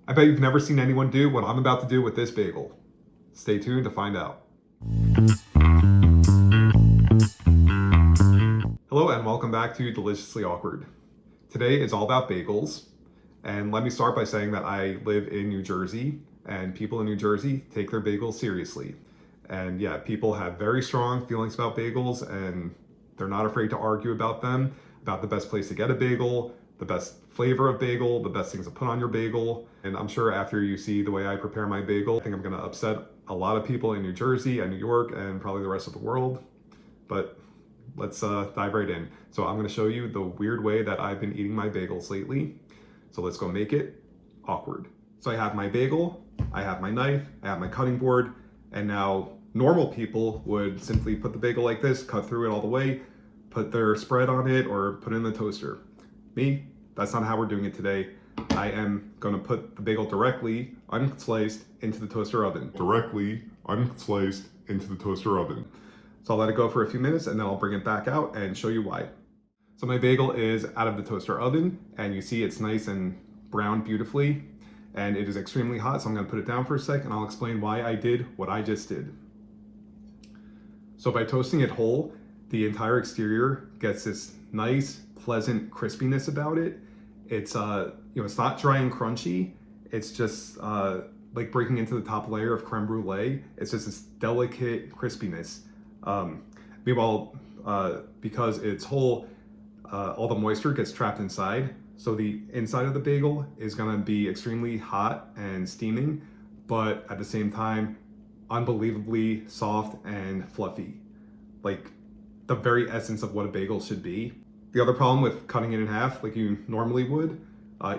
I bet you've never seen anyone do what I'm about to do with this bagel. Stay tuned to find out. Hello and welcome back to Deliciously Awkward. Today is all about bagels. And let me start by saying that I live in New Jersey and people in New Jersey take their bagels seriously. And yeah, people have very strong feelings about bagels and they're not afraid to argue about them, about the best place to get a bagel, the best flavor of bagel, the best things to put on your bagel. And I'm sure after you see the way I prepare my bagel, I think I'm gonna upset a lot of people in New Jersey and New York and probably the rest of the world. But let's dive right in. So I'm gonna show you the weird way that I've been eating my bagels lately. So let's go make it awkward. So I have my bagel, I have my knife, I have my cutting board, and now normal people would simply put the bagel like this, cut through it all the way, put their spread on it, or put it in the toaster. Me, that's not how we're doing it today. I am gonna put the bagel directly, unsliced, into the toaster oven. Directly, unsliced, into the toaster oven. So I'll let it go for a few minutes and then I'll bring it back out and show you why. So my bagel is out of the toaster oven and you see it's nice and browned beautifully and it is extremely hot. So I'm gonna put it down for a sec and I'll explain why I did what I just did. So by toasting it whole, the entire exterior gets this nice, pleasant crispiness about it. It's it's not dry and crunchy. It's just like breaking into the top layer of creme brulee. It's just this delicate crispiness. Meanwhile, because it's whole, all the moisture gets trapped inside. So the inside of the bagel is gonna be extremely hot and steaming, but at the same time, unbelievably soft and fluffy. Like the very essence of what a bagel should be. The other problem with cutting it in half like you normally would,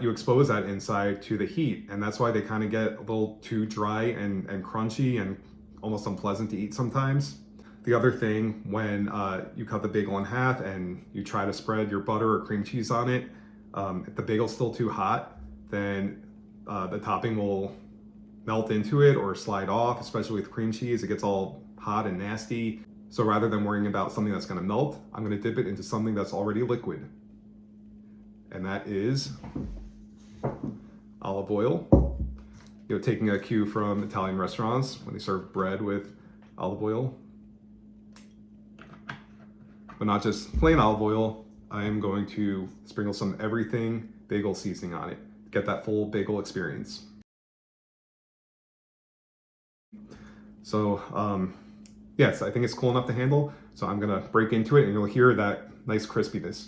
you expose that inside to the heat, and that's why they kind of get a little too dry and crunchy and almost unpleasant to eat sometimes. The other thing, when you cut the bagel in half and you try to spread your butter or cream cheese on it, if the bagel's still too hot, then the topping will melt into it or slide off, especially with cream cheese. It gets all hot and nasty. So rather than worrying about something that's gonna melt, I'm gonna dip it into something that's already liquid. And that is olive oil. You know, taking a cue from Italian restaurants when they serve bread with olive oil. But not just plain olive oil, I am going to sprinkle some everything bagel seasoning on it. Get that full bagel experience. So, yes, I think it's cool enough to handle. So I'm gonna break into it and you'll hear that nice crispiness.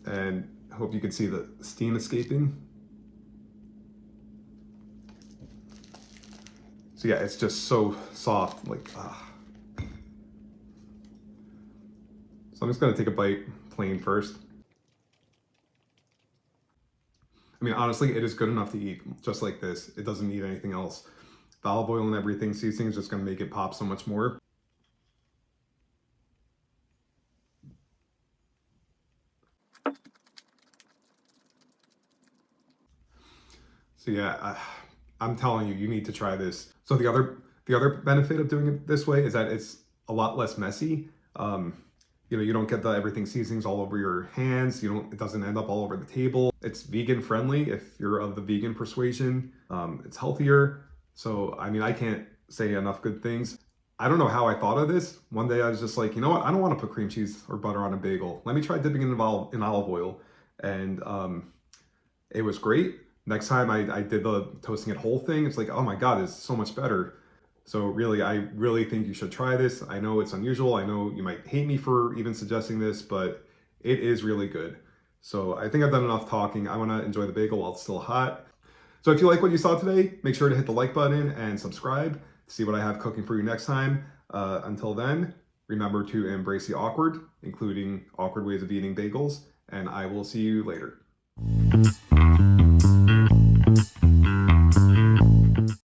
And I hope you can see the steam escaping. So yeah, it's just so soft, like, So I'm just gonna take a bite plain first. I mean, honestly, it is good enough to eat just like this. It doesn't need anything else. The olive oil and everything seasoning is just gonna make it pop so much more. So yeah, I'm telling you, you need to try this. So the other benefit of doing it this way is that it's a lot less messy. You don't get the everything seasonings all over your hands. It doesn't end up all over the table. It's vegan friendly if you're of the vegan persuasion. It's healthier. So, I mean, I can't say enough good things. I don't know how I thought of this. One day I was just like, you know what? I don't want to put cream cheese or butter on a bagel. Let me try dipping it in olive oil. And it was great. Next time I did the toasting it whole thing, it's like, oh my God, it's so much better. So really, I really think you should try this. I know it's unusual. I know you might hate me for even suggesting this, but it is really good. So I think I've done enough talking. I want to enjoy the bagel while it's still hot. So if you like what you saw today, make sure to hit the like button and subscribe to see what I have cooking for you next time. Until then, remember to embrace the awkward, including awkward ways of eating bagels, and I will see you later.